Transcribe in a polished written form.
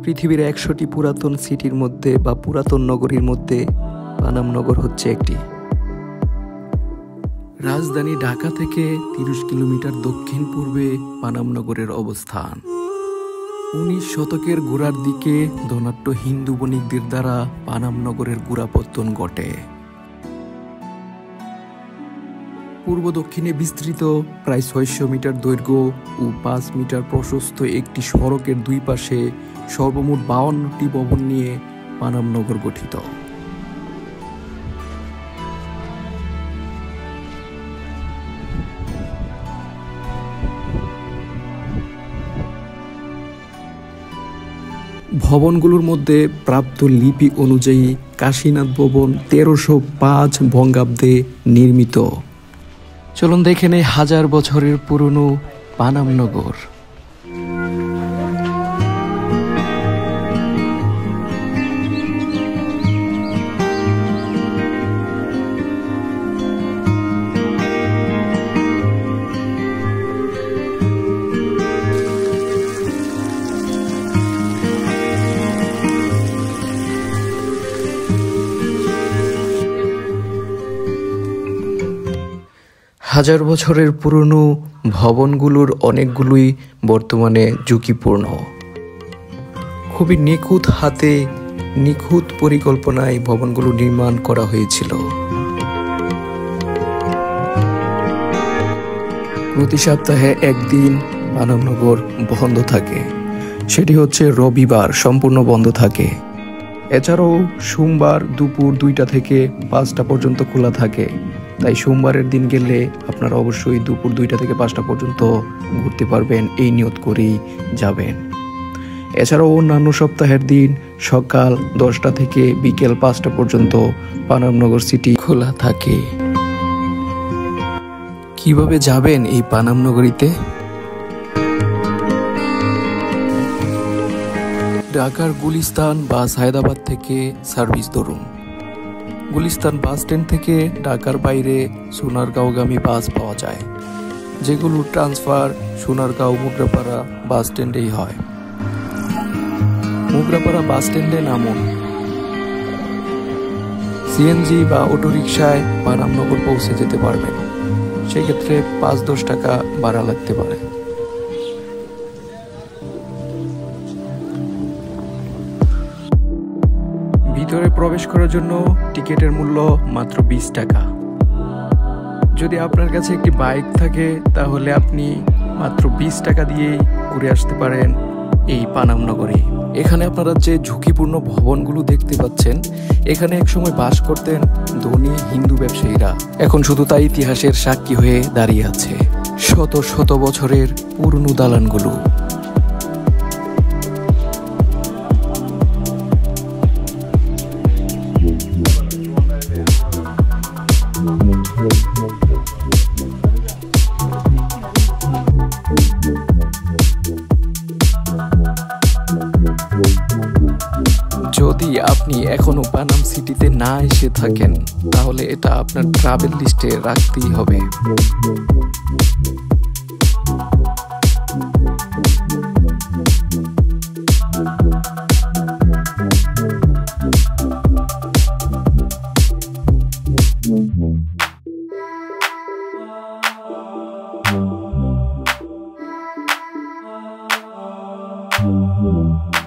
পৃথিবীর ১০০টি পুরাতন সিটির মধ্যে বা পুরাতন নগরীর মধ্যে পানাম নগর হচ্ছে একটি। রাজধানী ঢাকা থেকে ৩০ কিলোমিটার দক্ষিণ পূর্বে পানাম নগরের অবস্থান। ১৯ শতকের গোড়ার দিকে ধনাঢ্য হিন্দু বণিকদের দ্বারা পানাম নগরের গোড়াপত্তন ঘটে। পূর্ব দক্ষিণে বিস্তৃত প্রায় ৬০০ মিটার দৈর্ঘ্য ও ৫ মিটার প্রশস্ত একটি সড়কের দুই পাশে সর্বমোট ৫২টি ভবন নিয়ে পানাম নগর গঠিত। ভবনগুলোর মধ্যে প্রাপ্ত লিপি অনুযায়ী কাশীনাথ ভবন ১৩০৫ বঙ্গাব্দে নির্মিত। চলুন দেখে নেই ১০০০ বছরের পুরনো পানাম নগর। হাজার বছরের পুরনো ভবনগুলোর অনেকগুলোই বর্তমানে ঝুঁকিপূর্ণ। খুবই নিখুঁত হাতে নিখুঁত পরিকল্পনায় ভবনগুলো নির্মাণ করা হয়েছিল। প্রতি সপ্তাহে একদিন পানাম নগর বন্ধ থাকে, সেটি হচ্ছে রবিবার সম্পূর্ণ বন্ধ থাকে। এছাড়াও সোমবার দুপুর ২টা থেকে ৫টা পর্যন্ত খোলা থাকে। তাই সোমবারের দিন গেলে আপনারা অবশ্যই দুপুর ২টা থেকে ৫টা পর্যন্ত ঘুরতে পারবেন, এই নিয়ত করেই যাবেন। এছাড়াও অন্যান্য সপ্তাহের দিন সকাল ১০টা থেকে বিকেল ৫টা পর্যন্ত পানাম নগর সিটি খোলা থাকে। কিভাবে যাবেন এই পানাম নগরীতে? ঢাকার গুলিস্তান বা সায়দাবাদ থেকে সার্ভিস ধরুন। গুলিস্তান বাস স্ট্যান্ড থেকে ঢাকার বাইরে সোনারগাঁওগামী বাস পাওয়া যায়, যেগুলো ট্রান্সফার সোনারগাঁও মুগরাপাড়া বাস স্ট্যান্ডেই হয়। মুগরাপাড়া বাস স্ট্যান্ডে নামুন। সিএনজি বা অটোরিকশায় পানাম নগর পৌঁছে যেতে পারবেন। সেক্ষেত্রে ৫-১০ টাকা ভাড়া লাগতে পারে। ভিতরে প্রবেশ করার জন্য টিকিটের মূল্য মাত্র ২০ টাকা। যদি আপনার কাছে একটি বাইক থাকে তাহলে আপনি মাত্র ২০ টাকা দিয়ে ঘুরে আসতে পারেন এই পানাম নগরে। এখানে আপনারা যে ঝুঁকিপূর্ণ ভবনগুলো দেখতে পাচ্ছেন, এখানে একসময় বাস করতেন ধনী হিন্দু ব্যবসায়ীরা। এখন শুধু তাই ইতিহাসের সাক্ষী হয়ে দাঁড়িয়ে আছে শত শত বছরের পুরনো দালানগুলো। যদি আপনি এখনো পানাম সিটিতে না এসে থাকেন তাহলে এটা আপনার ট্রাভেল লিস্টে রাখতেই হবে। Mm-hmm.